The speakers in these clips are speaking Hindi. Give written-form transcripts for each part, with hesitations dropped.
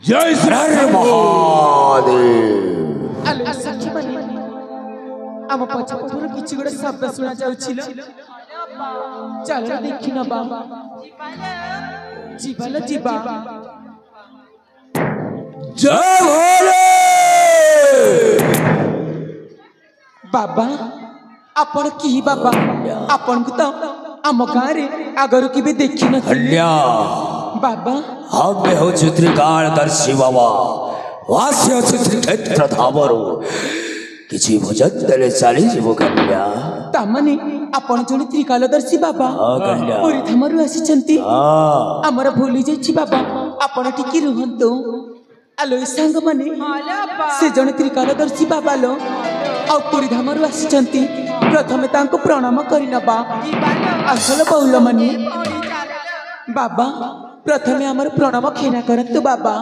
जय श्री महादेव। आलो सखी माने आम पछपटुर किछि गोटे शब्द सुना जाउछिल चल देखि न बाबा जीवाल जीवा जय भोले बाबा आपण की बाबा आपण को तो आम गाँव रे आगर की भी देखि न बाबा हमें हो त्रिकालदर्शी बाबा वास्य श्रीक्षेत्र धामरू किसी भजन देले चली जीव कन्या तामाने आपण जने त्रिकालदर्शी बाबा कन्या पुरी धामरू आसीचंती हमर भूली जाइछि बाबा आपण टिकी रुहंतो आलो सांग माने से जने त्रिकालदर्शी बाबा लो आ पुरी धामरू आसीचंती प्रथमे तांको प्रणाम करि नबा असल बहुल माने बाबा प्रथमे हमर प्रणाम खेना करंतु बाबा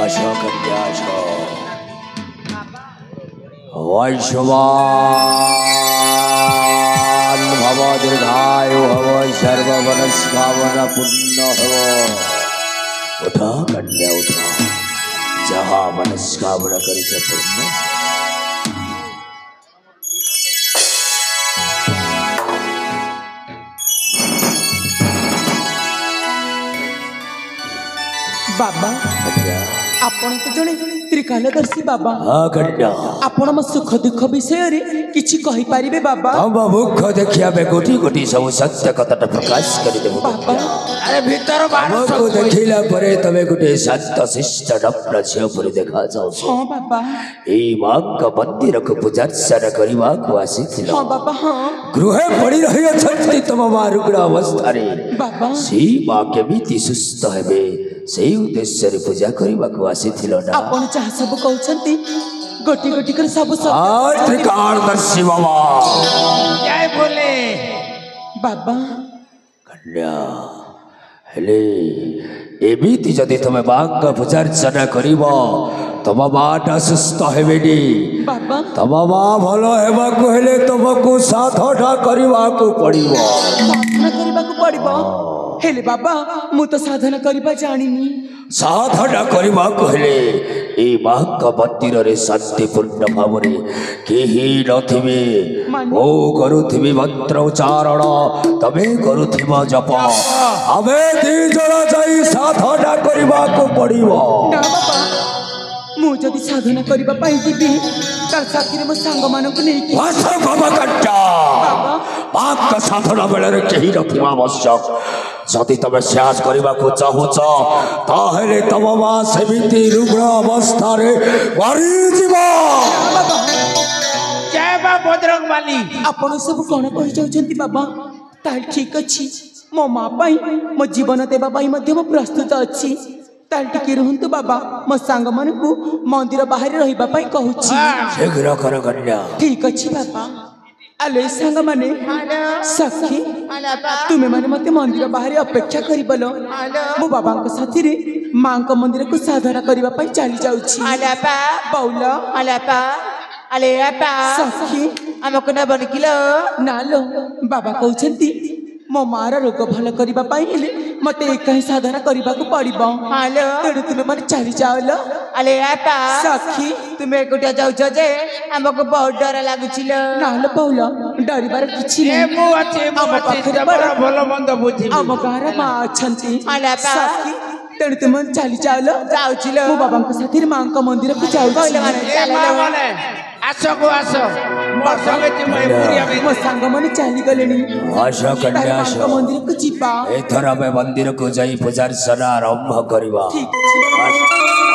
आशा कन्या वैश्वान भव दीर्घायु भव सर्व मनस्कामना पूर्ण भव। उठा कन्या उठा जहाँ मनस्कामना करी से पूर्ण। बाबा आपण तो जने त्रिकालदर्शी बाबा कन्या आपण म सुख दुख विषय रे किछि कहि परिबे बाबा हम मुख देखिया बे गोटी गोटी सब सत्य कथाटा प्रकाश करि देबो बाबा अरे भीतर बाहर सब देखिला परे तबे गोटे शांत शिष्ट डप्र छियो परे देखा जाउ हां बाबा ए मां का मंदिर को पूजार्चना करिवा को आसीथिलो हां बाबा हां गृहे पड़ी रही छंती तम मारुगड़ा अवस्था रे बाबा सी मां के बीती सुस्त हेबे सेही उद्देश्य रे पूजा करिवा को आसीथिलो ना आपण चाह सब कहउछंती गोटी गोटी कर सब त्रिकालदर्शी बाबा जय बोले बाबा कन्या हेले एमिति जदि तुम बाग पूजार्चना करिब तम माटा सुस्थ हेबेनी बाबा तम मां भलो हेबाकु हेले तुमको साधना करिबाकु पड़िबो साधना करिबाकु पड़िबो हेले बाबा मु तो साधना करिबा जानिनी साधना करिबाकु हेले ए बाग मंदिर रे शांतिपूर्ण भावरे केही नथिबे ओ करुथिबे मंत्र उच्चारण तबे करुथिबा जप आबे दी जणा जाई साधना करिबाकु पड़िबो ना बाबा मु जदि साधना करिबा पाई जिबी तार साथी रे मो संग मानको नै कि वासा बाबा कट्टा बाग का साधना बेले रे केही नथिबा आवश्यक जदि तबे स्यास करिबाकु चाहुछ ताहेले तम मा सेमिति रुग्ण अवस्था रे मरि जीवा जय बा बजरंग बाली आपण सब कोन कहि जाउछंती बाबा ताल ठीक अछि मो मां पाई मो जीवन देबा पाई मध्य मो प्रस्तुत अछि ताल टिके रहंतु बाबा मो सांग मानकु मंदिर बाहर रहिबा पाई कहूछि शीघ्र कर कन्या ठीक अछि बाबा आले सांग माने सखी तुमे माने मते मंदिर बाहर अपेक्षा करिबलो मो बाबांक साथी रे मांक मंदिर को साधना करिबा पाई चली जाउछि आलापा बाउला आलापा अले आपा सखी हमको न बनकिलो नालो बाबा कहउछंती मो मार रोग भल करिबा पाई हेले मते एकहि साधना करिबाकु पड़िबो हालो तेणु तुमे माने चली जाओलो अले आपा सखी तुमे गोटिया जाउछ जे हमको बहुत डर लागुछिलो नालो बाउला डरिबार किछि नै मु अछि बड़ा भलो मंद बुझी हम गार मा अछंती आलापा सखी तेणु तुमे चली जाओलो जाउछिलो मो बाबांक साथी मांक मंदिर को जाउछि कहले माने आसो को आसो मो संगे तुमे पुरिया में मो संग माने चली गलेनी आशा कन्या मांक मंदिर को जीवा एथर में मंदिर को जाई पूजार्चना आरंभ करिबा ठीक अछि